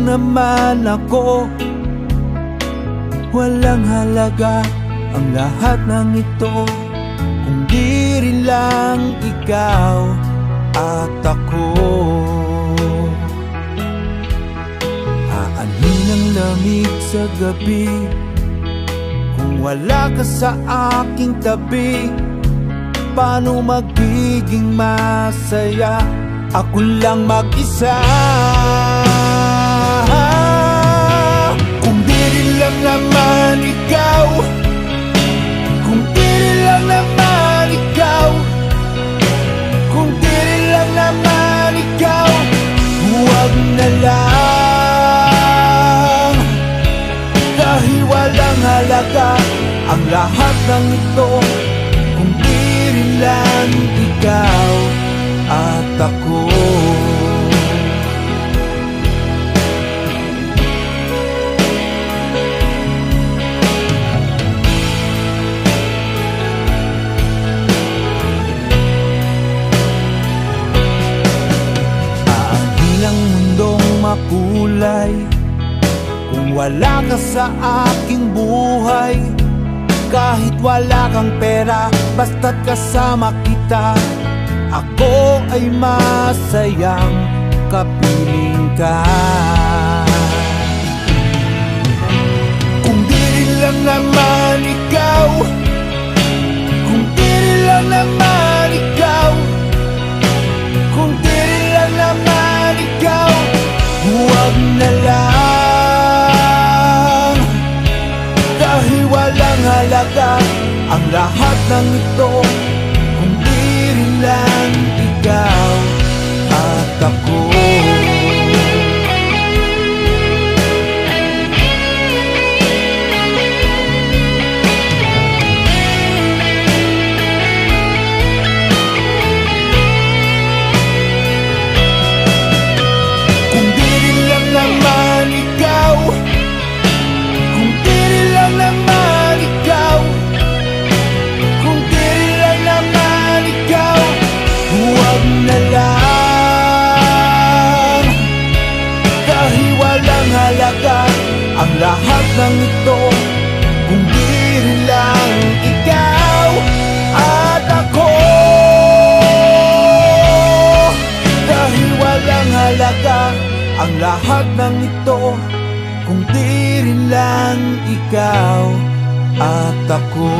lang naman ako. Walang halaga ang lahat ng ito kung di rin lang ikaw at ako. Aanhin ang lamig sa gabi kung wala ka sa aking tabi. Paano magiging masaya ako lang mag-isa? Kung di rin lang naman ikaw, kung di rin lang naman ikaw, kung di rin lang naman ikaw, huwag na lang. Dahil walang halaga ang lahat ng ito kung di rin lang ikaw at ako. Aangkin ang mundong makulay kung wala ka sa aking buhay. Kahit wala kang pera, basta't kasama kita, ako ay masayang kapiling ka. Kung di rin lang naman ikaw, kung di rin lang naman ikaw, kung di rin lang naman ikaw, huwag na lang. Dahil walang halaga ang lahat ng ito kung di rin lang ikaw at ako. Kung di rin lang naman ikaw, kung di rin lang naman ikaw, kung di rin lang naman ikaw, huwag na lang. Dahil walang halaga ang lahat ng ito kung di rin lang ikaw at ako. Dahil walang halaga ang lahat ng ito kung di rin lang ikaw at ako.